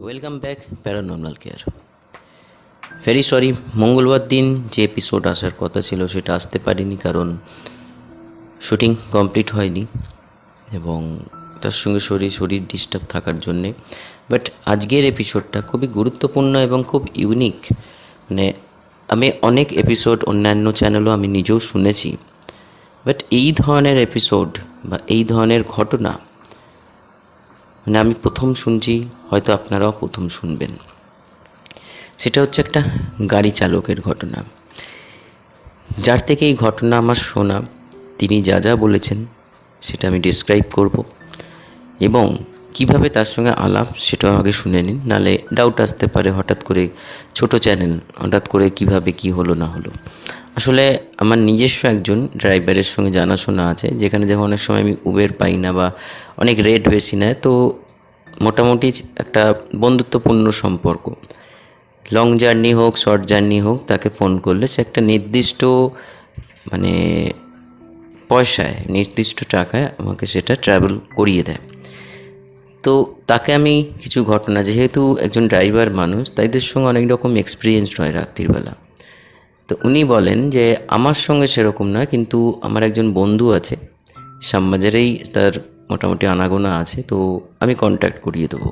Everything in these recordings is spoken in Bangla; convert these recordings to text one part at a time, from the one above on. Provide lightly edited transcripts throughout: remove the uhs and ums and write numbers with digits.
Welcome back paranormal care. Very sorry, মঙ্গলবার দিন যে এপিসোড আসার কথা ছিল সেটা আসতে পারিনি, কারণ শুটিং কমপ্লিট হয়নি এবং তার সঙ্গে শরীর ডিস্টার্ব থাকার জন্যে। বাট আজকের এপিসোডটা খুবই গুরুত্বপূর্ণ এবং খুব ইউনিক। মানে আমি অনেক এপিসোড অন্যান্য চ্যানেলও আমি নিজেও শুনেছি, বাট এই ধরনের এপিসোড বা এই ধরনের ঘটনা আমি প্রথম শুনছি, হয়তো আপনারাও প্রথম শুনবেন। সেটা হচ্ছে একটা গাড়ি চালকের ঘটনা। যার থেকে এই ঘটনা আমার শোনা, তিনি যা যা বলেছেন সেটা আমি ডিসক্রাইব করব এবং কিভাবে তার সঙ্গে আলাপ সেটাও আগে শুনে নিন, নাহলে ডাউট আসতে পারে হঠাৎ করে। ছোট চ্যানেল, হঠাৎ করে কিভাবে কি হলো না হলো। আসলে আমার নিজস্ব একজন ড্রাইভারের সঙ্গে জানাশোনা আছে, যেখানে যখন অনেক সময় আমি উবের পাই না বা অনেক রেট বেশি নেয়, তো মোটামুটি একটা বন্ধুত্বপূর্ণ সম্পর্ক। লং জার্নি হোক, শর্ট জার্নি হোক, তাকে ফোন করলে সে একটা নির্দিষ্ট পয়সায়, নির্দিষ্ট টাকায় আমাকে সেটা ট্রাভেল করিয়ে দেয়। তো তাকে আমি কিছু ঘটনা, যেহেতু একজন ড্রাইভার মানুষ, তাইদের সঙ্গে অনেক রকম এক্সপিরিয়েন্সড হয় রাত্রিবেলা। তো উনি বলেন যে আমার সঙ্গে সেরকম নয়, কিন্তু আমার একজন বন্ধু আছে, শ্যামবাজারেই তার মোটামুটি আনাগোনা আছে, তো আমি কন্ট্যাক্ট করিয়ে দেবো।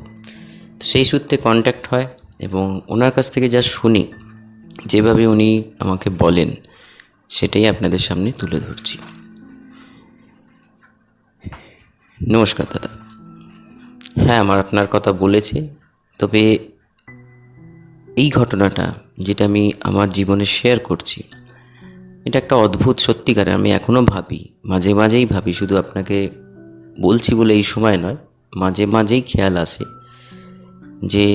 তো সেই সূত্রে কন্ট্যাক্ট হয় এবং ওনার কাছ থেকে যা শুনি, যেভাবে উনি আমাকে বলেন, সেটাই আপনাদের সামনে তুলে ধরছি। নমস্কার দাদা। হ্যাঁ, আমার আপনার কথা বলেছে, তবে এই ঘটনাটা যেটা আমি আমার জীবনে শেয়ার করছি, এটা একটা অদ্ভুত, সত্যিকারের। আমি এখনও ভাবি, মাঝে মাঝেই ভাবি, শুধু আপনাকে বলছি বলে এই সময় নয়, মাঝে মাঝেই খেয়াল আসে যে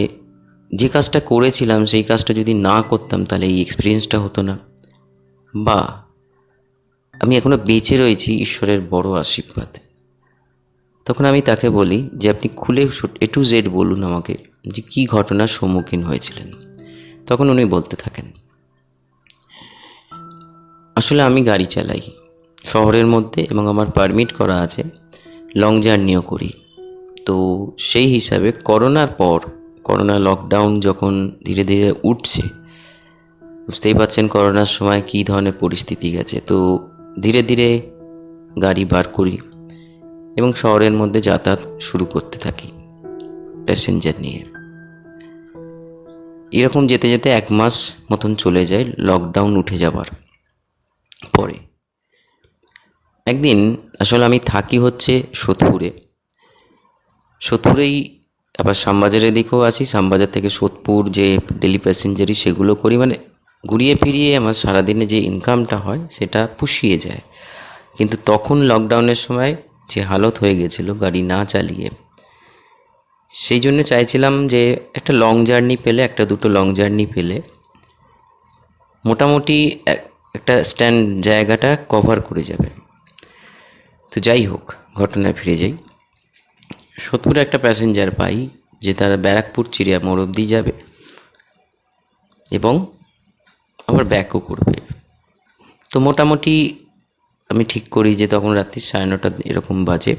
যে কাজটা করেছিলাম সেই কাজটা যদি না করতাম তাহলে এই এক্সপিরিয়েন্সটা হতো না, বা আমি এখনও বেঁচে রয়েছি ঈশ্বরের বড় আশীর্বাদ। তখন আমি তাকে বলি যে আপনি খুলে এ টু জেড বলুন আমাকে, যে কী ঘটনার সম্মুখীন হয়েছিলেন। তখন উনি বলতে থাকেন, আসলে আমি গাড়ি চালাই শহরের মধ্যে এবং আমার পারমিট করা আছে, লং জার্নিও করি। তো সেই হিসাবে করোনার পর, করোনা লকডাউন যখন ধীরে ধীরে উঠছে, বুঝতেই পারছেন করোনার সময় কী ধরনের পরিস্থিতি গেছে, তো ধীরে ধীরে গাড়ি বার করি এবং শহরের মধ্যে যাতায়াত শুরু করতে থাকি প্যাসেঞ্জার নিয়ে। এরকম যেতে যেতে 1 মাস মতন চলে যায় লকডাউন উঠে যাবার পরে। একদিন, আসলে আমি থাকি হচ্ছে সোদপুরে, সোদপুরেই আবার শ্যামবাজারের দিকেও আছি, শ্যামবাজার থেকে সোদপুর যে ডেলি প্যাসেঞ্জারি সেগুলো করি, ঘুরিয়ে ফিরিয়ে আমার সারাদিনে যে ইনকামটা হয় সেটা পুষিয়ে যায়। কিন্তু তখন লকডাউনের সময় যে হালত হয়ে গেছিলো গাড়ি না চালিয়ে, সেই জন্য চাইছিলাম যে একটা লং জার্নি পেলে, একটা দুটো লং জার্নি পেলে মোটামুটি একটা স্ট্যান্ড জায়গাটা কভার করে যাবে। তো যাই হোক, ঘটনায় ফিরে যাই। সোদপুরে একটা প্যাসেঞ্জার পাই যে তারা ব্যারাকপুর চিড়িয়া মোড় অবধি যাবে এবং আবার ব্যাকও করবে। তো মোটামুটি আমি ঠিক করি যে তখন রাত্রি 9:30 এরকম বাজে,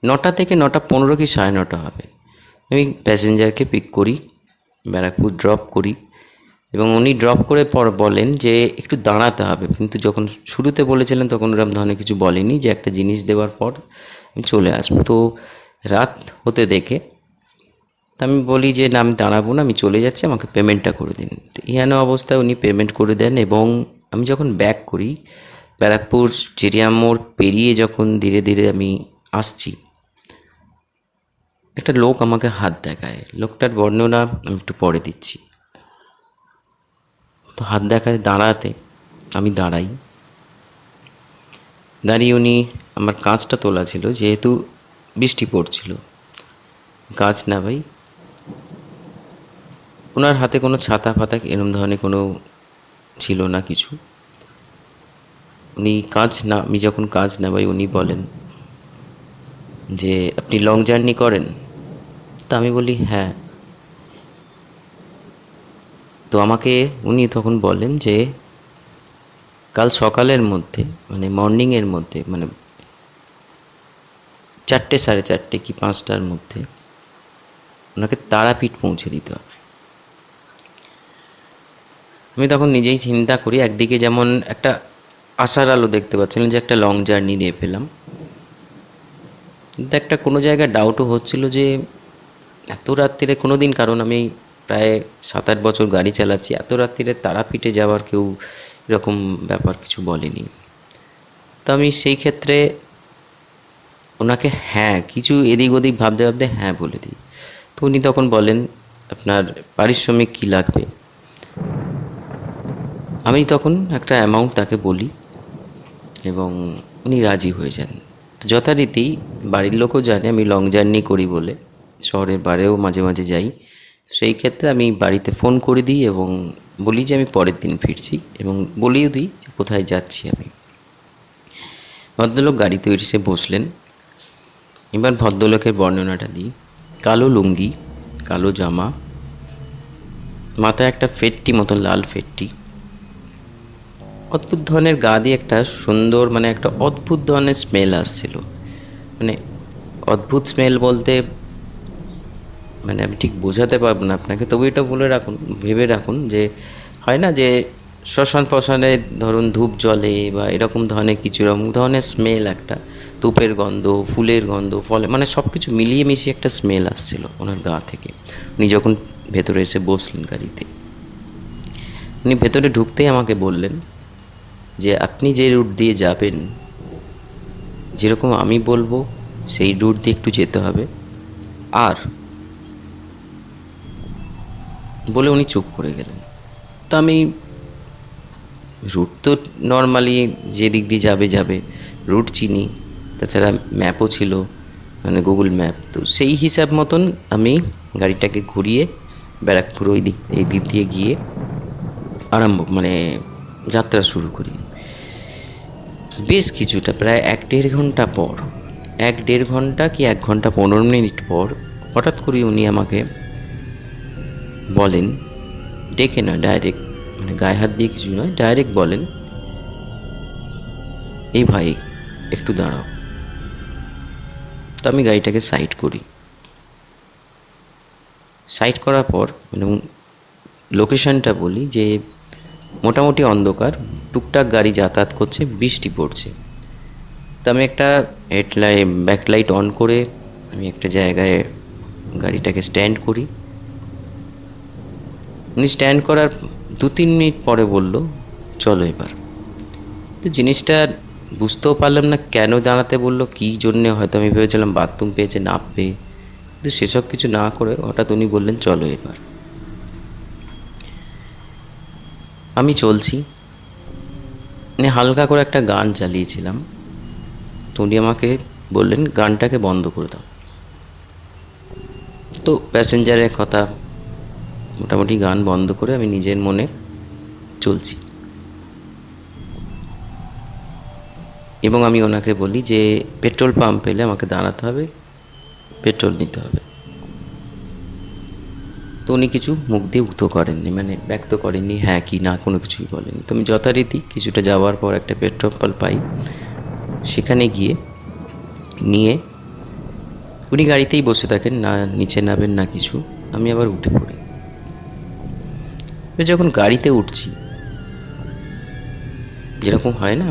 9টা থেকে 9:15 কি 9:30 হবে। আমি প্যাসেঞ্জারকে পিক করি, ব্যারাকপুর ড্রপ করি এবং উনি ড্রপ করে পর বলেন যে একটু দাঁড়াতে হবে, কিন্তু যখন শুরুতে বলেছিলেন তখন ওরকম ধরনের কিছু বলেনি, যে একটা জিনিস দেওয়ার পর আমি চলে আসবো। তো রাত হতে দেখে আমি বলি যে না, আমি দাঁড়াবো না, আমি চলে যাচ্ছি, আমাকে পেমেন্টটা করে দিন। তো ইহানো অবস্থায় উনি পেমেন্ট করে দেন এবং আমি যখন ব্যাক করি, ব্যারাকপুর চিড়িয়া মোড় পেরিয়ে যখন ধীরে ধীরে আমি আসছি, একটা লোক আমাকে হাত দেখায়। লোকটার বর্ণনা আমি একটু পরে দিচ্ছি। তো হাত দেখায় দাঁড়াতে, আমি দাঁড়াই। দাঁড়িয়ে উনি, আমার কাঁচটা তোলা ছিল, যেহেতু বৃষ্টি পড়ছিল, কাঁচ না ভাই, ওনার হাতে কোনো ছাতা ফাতা এরম ধরনের কোনো ছিল না কিছু। উনি আমি যখন কাঁচ নামাই, উনি বলেন যে আপনি লং জার্নি করেন? তো আমি বলি হ্যাঁ। তো আমাকে উনি তখন বলেন যে কাল সকালের মধ্যে, মর্নিংয়ের মধ্যে, 4টে 4:30 কি 5টার মধ্যে ওনাকে তারাপীঠ পৌঁছে দিতে হবে। আমি তখন নিজেই চিন্তা করি, একদিকে যেমন একটা আশার আলো দেখতে পাচ্ছিলাম যে একটা লং জার্নি নিয়ে পেলাম, কিন্তু একটা কোনো জায়গায় ডাউটও হচ্ছিল যে এত রাত্রিরে কোনো দিন, কারণ আমি প্রায় 7-8 বছর গাড়ি চালাচ্ছি, এত রাত্রিরে তারাপীঠে যাওয়ার কেউ এরকম ব্যাপার কিছু বলেনি। তো আমি সেই ক্ষেত্রে ওনাকে হ্যাঁ কিছু এদিক ওদিক ভাবতে ভাবতে হ্যাঁ বলে দিই। তো উনি তখন বলেন আপনার পারিশ্রমিক কী লাগবে। আমি তখন একটা অ্যামাউন্ট তাকে বলি এবং উনি রাজি হয়ে যান। তো যথারীতি বাড়ির লোকও জানে আমি লং জার্নি করি বলে, শহরের বাইরেও মাঝে মাঝে যাই। সেই ক্ষেত্রে আমি বাড়িতে ফোন করে দিই এবং বলি যে আমি পরের দিন ফিরছি, এবং বলেও দিই যে কোথায় যাচ্ছি আমি। ভদ্রলোক গাড়িতে এসে বসলেন। এবার ভদ্রলোকের বর্ণনাটা দিই। কালো লুঙ্গি, কালো জামা, মাথায় একটা ফেট্টি মতো লাল ফেট্টি, অদ্ভুত ধরনের গা দিয়ে একটা সুন্দর মানে একটা অদ্ভুত ধরনের স্মেল আসছিল। মানে অদ্ভুত স্মেল বলতে মানে আমি ঠিক বোঝাতে পারবো না আপনাকে, তবু এটা বলে রাখুন, ভেবে রাখুন যে হয় না যে শ্মশান ফশানে ধরুন ধূপ জ্বলে বা এরকম ধরনের কিছু এরকম ধরনের স্মেল, একটা ধূপের গন্ধ, ফুলের গন্ধ, ফলে মানে সব কিছু মিলিয়ে মিশিয়ে একটা স্মেল আসছিল ওনার গা থেকে। উনি যখন ভেতরে এসে বসলেন গাড়িতে, উনি ভেতরে ঢুকতেই আমাকে বললেন যে আপনি যে রুট দিয়ে যাবেন, যেরকম আমি বলবো সেই রুট দিয়ে একটু যেতে হবে। আর বলে উনি চুপ করে গেলেন। তো আমি রুট তো নর্মালি যে দিক দিয়ে যাবে যাবে রুট চিনি, তাছাড়া ম্যাপও ছিল মানে গুগল ম্যাপ। তো সেই হিসাব মতন আমি গাড়িটাকে ঘুরিয়ে ব্যারাকপুর এই দিক দিয়ে গিয়ে মানে যাত্রা শুরু করি। বেশ কিছুটা প্রায় 1-1.5 ঘন্টা পর, 1-1.5 ঘন্টা কি 1 ঘন্টা 15 মিনিট পর হঠাৎ করে উনি আমাকে বলেন, ডেকে না ডাইরেক্ট, মানে গায়ে হাত দিয়ে কিছু নয়, ডাইরেক্ট বলেন, এই ভাই একটু দাঁড়াও। তো আমি গাড়িটাকে সাইড করি। সাইড করার পর মানে লোকেশনটা বলি যে মোটামুটি অন্ধকার, টুকটাক গাড়ি যাতায়াত করছে, বৃষ্টি পড়ছে। তো আমি একটা ব্যাকলাইট অন করে আমি একটা জায়গায় গাড়িটাকে স্ট্যান্ড করি। উনি স্ট্যান্ড করার 2-3 মিনিট পরে বলল, চলো এবার। তো জিনিসটা বুঝতেও পারলাম না কেন দাঁড়াতে বললো, কী জন্যে, হয়তো আমি ভেবেছিলাম বাথরুম পেয়েছে নামবে, কিন্তু সেসব কিছু না করে হঠাৎ উনি বললেন চলো এবার। আমি চলছি, মানে হালকা করে একটা গান চালিয়েছিলাম। তো উনি আমাকে বললেন গানটাকে বন্ধ করে দাও। তো প্যাসেঞ্জারের কথা মোটামুটি গান বন্ধ করে আমি নিজের মনে চলছি, এবং আমি ওনাকে বলি যে পেট্রোল পাম্প পেলে আমাকে দাঁড়াতে হবে, পেট্রোল নিতে হবে। তো উনি কিছু মুখ দিয়ে উক্ত করেননি, মানে ব্যক্ত করেননি হ্যাঁ কি না, কোনো কিছুই বলেনি। তো আমি যথারীতি কিছুটা যাওয়ার পর একটা পেট্রোল পাম্প পাই, সেখানে গিয়ে নিয়ে উনি গাড়িতেই বসে থাকেন, না নিচে নামেন না কিছু। আমি আবার উঠে পড়ি। যখন গাড়িতে উঠছি, যেরকম হয় না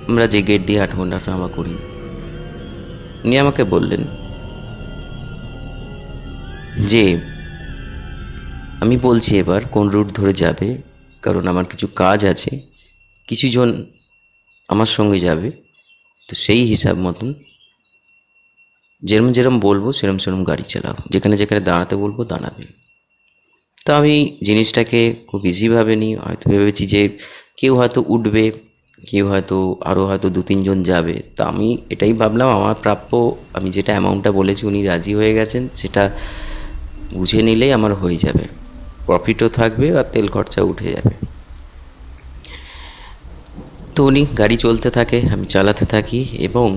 আমরা যে গেট দিয়ে 8 ঘন্টা ট্রামা করি, উনি আমাকে বললেন যে আমি বলছি এবার কোন রুট ধরে যাবে, কারণ আমার কিছু কাজ আছে, কিছুজন আমার সঙ্গে যাবে। তো সেই হিসাব মতন যেরম যেরম বলবো সেরম সেরম গাড়ি চালাও, যেখানে যেখানে দাঁড়াতে বলবো দাঁড়াবে। তো আমি জিনিসটাকে খুব ইজিভাবে নিই, হয়তো ভেবেছি যে কেউ হয়তো উঠবে, কেউ হয়তো আরও হয়তো 2-3 জন যাবে। তো আমি এটাই ভাবলাম আমার প্রাপ্য, আমি যেটা অ্যামাউন্টটা বলেছি উনি রাজি হয়ে গেছেন, সেটা বুঝে নিলেই আমার হয়ে যাবে, প্রফিটও থাকবে আর তেল খরচা উঠে যাবে। তো উনি গাড়ি চলতে থাকে, আমি চালাতে থাকি, এবং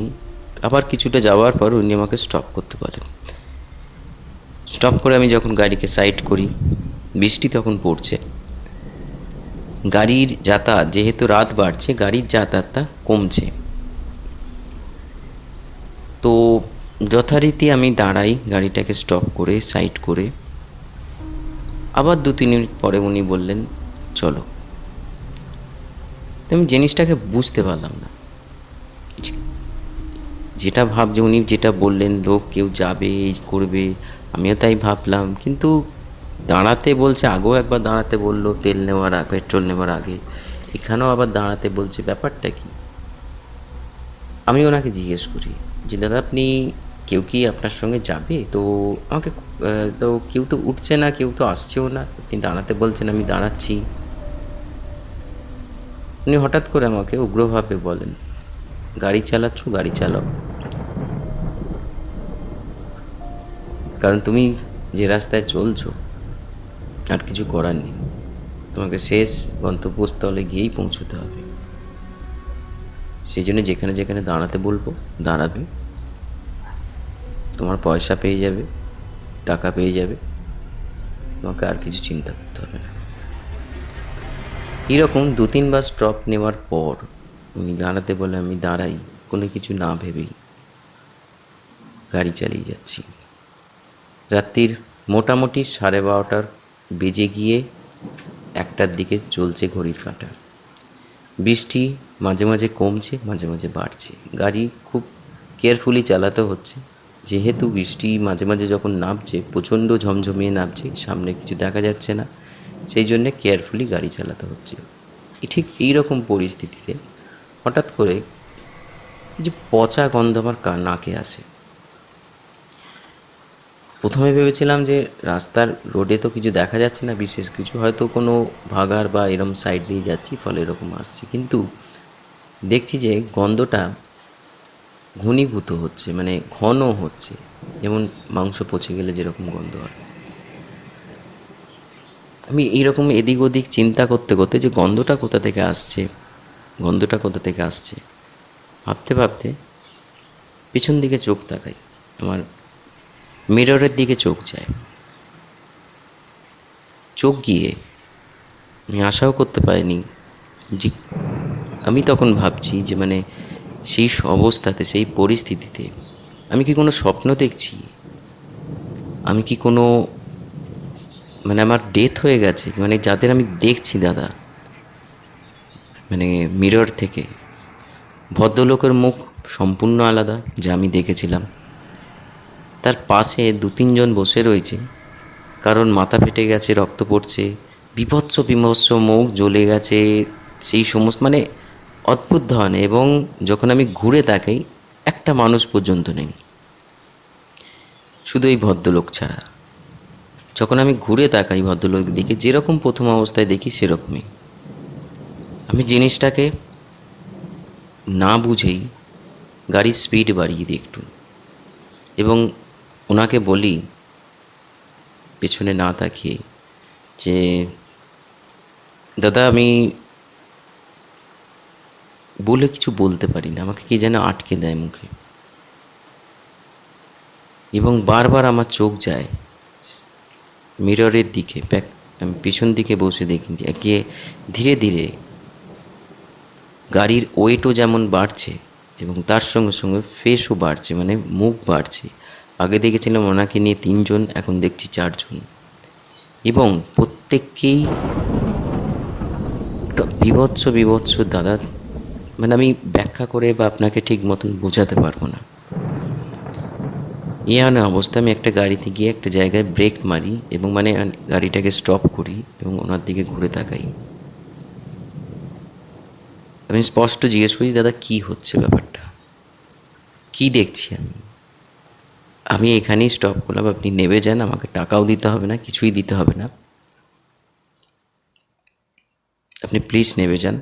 আবার কিছুটা যাওয়ার পর উনি আমাকে স্টপ করতে বলেন। স্টপ করে আমি যখন গাড়িকে সাইড করি, বৃষ্টি তখন পড়ছে, গাড়ির যাতায়াত যেহেতু রাত বাড়ছে গাড়ির যাতায়াতটা কমছে। তো যথারীতি আমি দাঁড়াই, গাড়িটাকে স্টপ করে সাইড করে। আবার 2-3 মিনিট পরে উনি বললেন চলো। তো আমি জিনিসটাকে বুঝতে পারলাম না। যেটা ভাবছে উনি, যেটা বললেন লোক কেউ যাবে এই করবে, আমিও তাই ভাবলাম। কিন্তু দাঁড়াতে বলছে, আগেও একবার দাঁড়াতে বললো তেল নেওয়ার আগে, পেট্রোল নেওয়ার আগে, এখানেও আবার দাঁড়াতে বলছে। ব্যাপারটা কি? আমি ওনাকে জিজ্ঞেস করি যে দাদা আপনি, কেউ কি আপনার সঙ্গে যাবে? তো আমাকে তো কেউ তো উঠছে না, কেউ তো আসছেও না, আপনি দাঁড়াতে বলছেন, আমি দাঁড়াচ্ছি। উনি হঠাৎ করে আমাকে উগ্রভাবে বলেন, গাড়ি চালাচ্ছ, গাড়ি চালাও, কারণ তুমি যে রাস্তায় চলছো আর কিছু করার নেই, তোমাকে শেষ গন্তব্যস্থলে গিয়েই পৌঁছতে হবে। সেই জন্য যেখানে যেখানে দাঁড়াতে বলবো দাঁড়াবে, তোমার পয়সা পেয়ে যাবে, টাকা পেয়ে যাবে, তোমাকে আর কিছু চিন্তা করতে হবে না। এরকম 2-3 বার স্টপ নেওয়ার পর উনি দাঁড়াতে বলে আমি দাঁড়াই, কোনো কিছু না ভেবেই গাড়ি চালিয়ে যাচ্ছি। রাত্রির মোটামুটি 12:30 বেজে গিয়ে 1টার দিকে চলছে ঘড়ির কাঁটা। বৃষ্টি মাঝে মাঝে কমছে, মাঝে মাঝে বাড়ছে। গাড়ি খুব কেয়ারফুলি চালাতে হচ্ছে, যেহেতু বৃষ্টি মাঝে মাঝে যখন নামছে প্রচণ্ড ঝমঝমিয়ে নামছে, সামনে কিছু দেখা যাচ্ছে না, সেই জন্যে কেয়ারফুলি গাড়ি চালাতে হচ্ছে। ঠিক এই রকম পরিস্থিতিতে হঠাৎ করে কিছু পচা গন্ধ আমার নাকে আসে। প্রথমে ভেবেছিলাম যে রাস্তার রোডে তো কিছু দেখা যাচ্ছে না বিশেষ কিছু, হয়তো কোনো ভাগার বা এরম সাইড দিয়ে যাচ্ছি ফলে এরকম আসছে। কিন্তু দেখছি যে গন্ধটা ঘনীভূত হচ্ছে, মানে ঘন হচ্ছে, যেমন মাংস পচে গেলে যেরকম গন্ধ হয়। আমি এইরকম এদিক ওদিক চিন্তা করতে করতে যে গন্ধটা কোথা থেকে আসছে, গন্ধটা কোথা থেকে আসছে ভাবতে ভাবতে পিছন দিকে চোখ তাকাই, আমার মিররের দিকে চোখ যায়। চোখ গিয়ে আমি আশাও করতে পারিনি যে, আমি তখন ভাবছি যে মানে সেই অবস্থাতে, সেই পরিস্থিতিতে আমি কি কোনো স্বপ্ন দেখছি? আমি কি কোনো, মানে আমার ডেথ হয়ে গেছে? মানে যাদের আমি দেখছি দাদা, মানে মিরর থেকে ভদ্রলোকের মুখ সম্পূর্ণ আলাদা যা আমি দেখেছিলাম। তার পাশে 2-3 জন বসে রয়েছে, কারণ মাথা ফেটে গেছে, রক্ত পড়ছে, বিভৎস বিমর্ষ মুখ জ্বলে গেছে, সেই সমস্ত মানে অদ্ভুত ধরনের। এবং যখন আমি ঘুরে তাকাই একটা মানুষ পর্যন্ত নেই, শুধু এই ভদ্রলোক ছাড়া। যখন আমি ঘুরে তাকাই ভদ্রলোক দিকে, যেরকম প্রথম অবস্থায় দেখি সেরকমই। আমি জিনিসটাকে না বুঝেই গাড়ির স্পিড বাড়িয়ে দিই একটু, এবং ওনাকে বলি পেছনে না তাকিয়ে যে দাদা আমি বলে কিছু বলতে পারি না, আমাকে কে যেন আটকে দেয় মুখে, এবং বারবার আমার চোখ যায় মিররের দিকে। আমি পিছন দিকে বসে দেখি যে ধীরে ধীরে গাড়ির ওয়েটও যেমন বাড়ছে এবং তার সঙ্গে সঙ্গে ফেসও বাড়ছে, মানে মুখ বাড়ছে। আগে দেখেছিলাম ওনাকে নিয়ে 3 জন, এখন দেখছি 4 জন, এবং প্রত্যেককেই একটা বিভৎস বিভৎস দাদা, মানে আমি ব্যাখ্যা করে বা আপনাকে ঠিক মতন বোঝাতে পারবো না। এমন অবস্থা, আমি একটা গাড়িতে গিয়ে একটা জায়গায় ব্রেক মারি এবং মানে গাড়িটাকে স্টপ করি এবং ওনার দিকে ঘুরে তাকাই। আমি স্পষ্ট জিজ্ঞেস করি দাদা কী হচ্ছে, ব্যাপারটা কী দেখছি আমি? আমি এখানেই স্টপ করলাম, আপনি নেমে যান, আমাকে টাকাও দিতে হবে না, কিছুই দিতে হবে না, আপনি প্লিজ নেমে যান,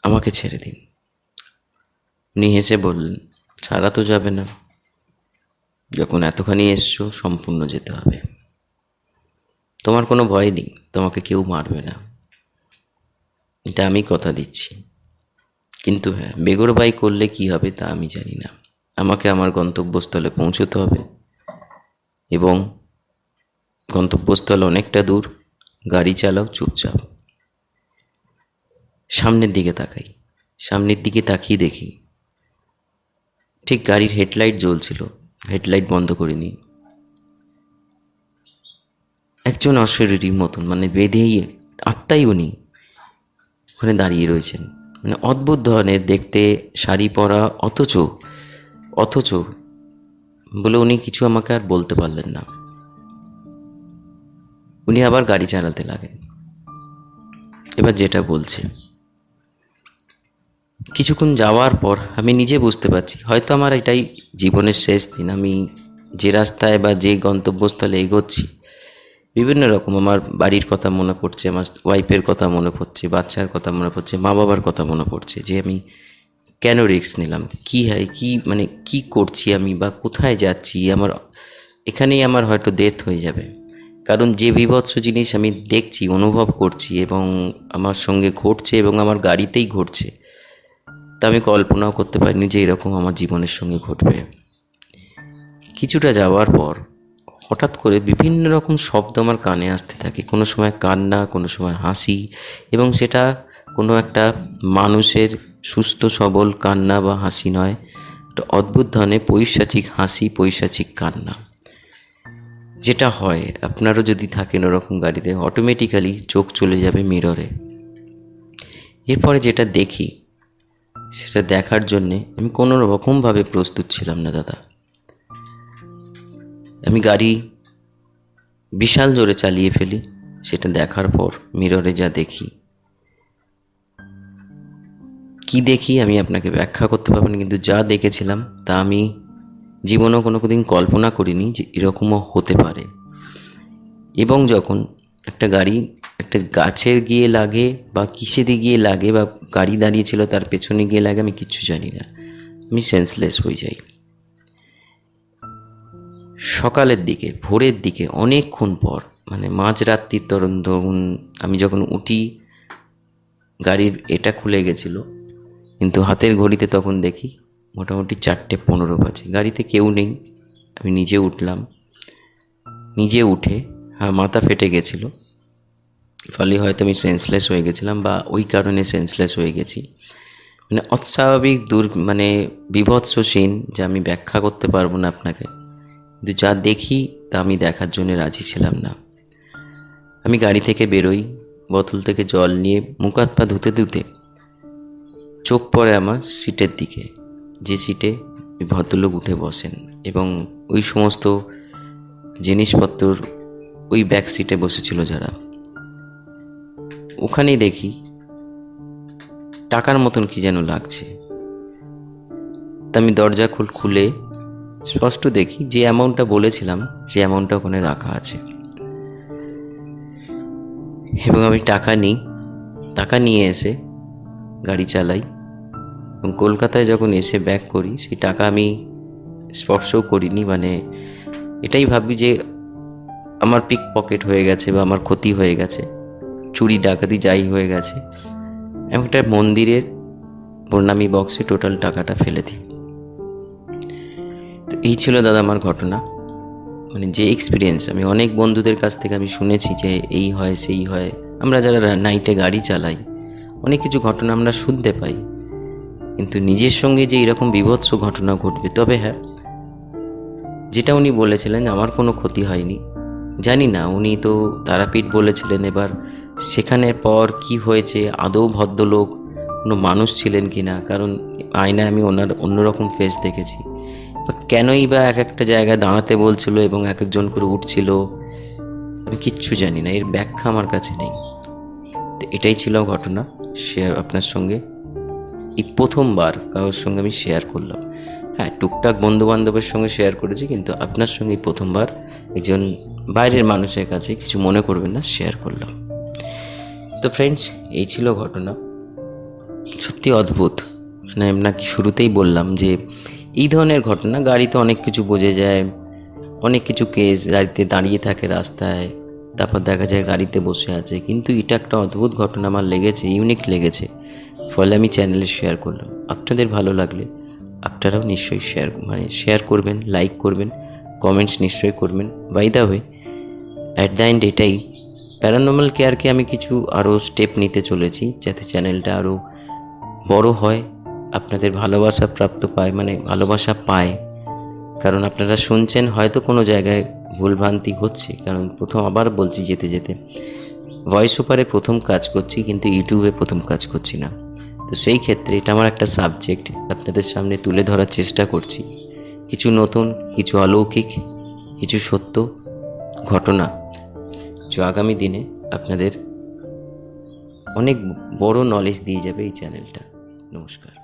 আমাকে ছেড়ে দিন। উনি হেসে বললেন ছাড়া তো যাবে না, যখন এতখানি এসছো সম্পূর্ণ যেতে হবে, তোমার কোনো ভয় নেই, তোমাকে কেউ মারবে না, এটা আমি কথা দিচ্ছি। কিন্তু হ্যাঁ, বেগরবাই করলে কি হবে তা আমি জানি না, আমাকে আমার গন্তব্যস্থলে পৌঁছতে হবে, এবং গন্তব্যস্থল অনেকটা দূর, গাড়ি চালাও চুপচাপ। সামনের দিকে তাকাই, সামনের দিকে তাকিয়ে দেখি ঠিক গাড়ির হেডলাইট জ্বলছিল, হেডলাইট বন্ধ করিনি, একজন অশরীরীর মতন, মানে বেঁধেই আত্মাই উনি ওখানে দাঁড়িয়ে রয়েছেন। মানে অদ্ভুত ধরনের দেখতে, শাড়ি পরা, অথচ অথচ বলে উনি কিছু আমাকে আর বলতে পারলেন না। উনি আবার গাড়ি চালাতে লাগেন। এবার যেটা বলছে, কিছুক্ষণ যাওয়ার পর আমি নিজে বুঝতে পারছি হয়তো আমার এটাই জীবনের শেষ দিন। আমি যে রাস্তায় বা যে গন্তব্যস্থলে এগোচ্ছি, বিভিন্ন রকম আমার বাড়ির কথা মনে পড়ছে, আমার ওয়াইফের কথা মনে পড়ছে, বাচ্চার কথা মনে পড়ছে, মা বাবার কথা মনে পড়ছে, যে আমি কেন রিস্ক নিলাম, কী হয়, কী মানে কী করছি আমি বা কোথায় যাচ্ছি। আমার এখানেই আমার হয়তো ডেথ হয়ে যাবে, কারণ যে বীভৎস জিনিস আমি দেখছি, অনুভব করছি এবং আমার সঙ্গে ঘটছে এবং আমার গাড়িতেই ঘটছে, তা আমি কল্পনাও করতে পারিনি যে এরকম আমার জীবনের সঙ্গে ঘটবে। কিছুটা যাওয়ার পর হঠাৎ করে বিভিন্ন রকম শব্দ আমার কানে আসতে থাকে, কোনো সময় কান্না, কোনো সময় হাসি, এবং সেটা কোনো একটা মানুষের সুস্থ সবল কান্না বা হাসি নয়, একটা অদ্ভুত ধরনের পৈশাচিক হাসি, পৈশাচিক কান্না। যেটা হয়, আপনারও যদি থাকেন ওরকম গাড়িতে, অটোমেটিক্যালি চোখ চলে যাবে মিররে। এরপরে যেটা দেখি, সেটা দেখার জন্যে আমি কোনো রকমভাবে প্রস্তুত ছিলাম না দাদা। আমি গাড়ি বিশাল জোরে চালিয়ে ফেলি। সেটা দেখার পর মিররে যা দেখি, কি দেখি আমি আপনাকে ব্যাখ্যা করতে পারবো না, কিন্তু যা দেখেছিলাম তা আমি জীবনেও কোনো দিন কল্পনা করিনি যে এরকমও হতে পারে। এবং যখন একটা গাড়ি একটা গাছের গিয়ে লাগে বা কিসেতে গিয়ে লাগে বা গাড়ি দাঁড়িয়েছিল তার পেছনে গিয়ে লাগে, আমি কিচ্ছু জানি না, আমি সেন্সলেস হয়ে যাই। সকালের দিকে, ভোরের দিকে, অনেকক্ষণ পর, মানে মাঝরাত্রির ধরুন আমি যখন উঠি, গাড়ির এটা খুলে গেছিলো, কিন্তু হাতের ঘড়িতে তখন দেখি মোটামুটি 4:15 বাজে। গাড়িতে কেউ নেই, আমি নিজে উঠলাম। নিজে উঠে, হ্যাঁ, মাথা ফেটে গেছিলো, ফলে হয়তো আমি সেন্সলেস হয়ে গেছিলাম বা ওই কারণে সেন্সলেস হয়ে গেছি। মানে অস্বাভাবিক মানে বিভৎস সিন, যা আমি ব্যাখ্যা করতে পারবো না আপনাকে, কিন্তু যা দেখি তা আমি দেখার জন্য রাজি ছিলাম না। আমি গাড়ি থেকে বেরোই, বোতল থেকে জল নিয়ে মুখ হাত পা ধুতে ধুতে চোখ পড়ে আমার সিটের দিকে, যে সিটে ভদ্রলোক উঠে বসেন এবং ওই সমস্ত জিনিসপত্র ওই ব্যাক সিটে বসেছিল যারা, ওখানেই দেখি টাকার মতন কি যেন লাগছে। তা আমি দরজা খুলে স্পষ্ট দেখি যে অ্যামাউন্টটা বলেছিলাম, যে অ্যামাউন্টটা ওখানে রাখা আছে। এবং আমি টাকা নিয়ে এসে গাড়ি চালাই এবং কলকাতায় যখন এসে ব্যাক করি, সেই টাকা আমি স্পর্শও করিনি। মানে এটাই ভাবি যে আমার পিক পকেট হয়ে গেছে বা আমার ক্ষতি হয়ে গেছে, চুরি ডাকাতি যাই হয়ে গেছে, এবং একটা মন্দিরের প্রণামী বক্সে টোটাল টাকাটা ফেলে দিই। তো এই ছিল দাদা আমার ঘটনা। মানে যে এক্সপিরিয়েন্স আমি অনেক বন্ধুদের কাছ থেকে আমি শুনেছি যে এই হয় সেই হয়, আমরা যারা নাইটে গাড়ি চালাই অনেক কিছু ঘটনা আমরা শুনতে পাই, কিন্তু নিজের সঙ্গে যে এরকম বীভৎস ঘটনা ঘটবে। তবে হ্যাঁ, যেটা উনি বলেছিলেন আমার কোনো ক্ষতি হয়নি, জানি না, উনি তো তারাপীঠ বলেছিলেন। এবার সেখানের পর কি হয়েছে, আদৌ ভদ্রলোক কোনো মানুষ ছিলেন কি না, কারণ আয়নায় আমি ওনার অন্যরকম ফেস দেখেছি, বা কেনই বা এক একটা জায়গায় দাঁড়াতে বলছিল এবং এক একজন করে উঠছিল, আমি কিচ্ছু জানি না, এর ব্যাখ্যা আমার কাছে নেই। তো এটাই ছিল ঘটনা, শেয়ার আপনার সঙ্গে এই প্রথমবার কারোর সঙ্গে আমি শেয়ার করলাম। হ্যাঁ, টুকটাক বন্ধুবান্ধবের সঙ্গে শেয়ার করেছি, কিন্তু আপনার সঙ্গে প্রথমবার একজন বাইরের মানুষের কাছে, কিছু মনে করবেন না, শেয়ার করলাম। তো ফ্রেন্ডস, এই ছিল ঘটনা, সত্যি অদ্ভুত। মানে আপনাকে শুরুতেই বললাম যে এই ধরনের ঘটনা গাড়িতে অনেক কিছু বোঝা যায়, অনেক কিছু কেস গাড়িতে দাঁড়িয়ে থাকে রাস্তায়, তারপর দেখা যায় গাড়িতে বসে আছে, কিন্তু এটা একটা অদ্ভুত ঘটনা আমার লেগেছে, ইউনিক লেগেছে, ফলে আমি চ্যানেলে শেয়ার করলাম। আপনাদের ভালো লাগলে আপনারাও নিশ্চয়ই শেয়ার করবেন, লাইক করবেন, কমেন্টস নিশ্চয়ই করবেন। By the way, at the end এটাই, প্যারানর্মাল কেয়ারকে আমি কিছু আরও স্টেপ নিতে চলেছি যাতে চ্যানেলটা আরও বড় হয়, আপনাদের ভালোবাসা প্রাপ্ত পায়, মানে ভালোবাসা পায়। কারণ আপনারা শুনছেন, হয়তো কোনো জায়গায় ভুলভ্রান্তি হচ্ছে, কারণ আবার বলছি যেতে যেতে, ভয়েস ওভারে প্রথম কাজ করছি, কিন্তু ইউটিউবে প্রথম কাজ করছি না। তো সেই ক্ষেত্রে এটা আমার একটা সাবজেক্ট, আপনাদের সামনে তুলে ধরার চেষ্টা করছি। কিছু নতুন, কিছু অলৌকিক, কিছু সত্য ঘটনা, যা আগামী দিনে আপনাদের অনেক বড় নলেজ দিয়ে যাবে এই চ্যানেলটা। নমস্কার।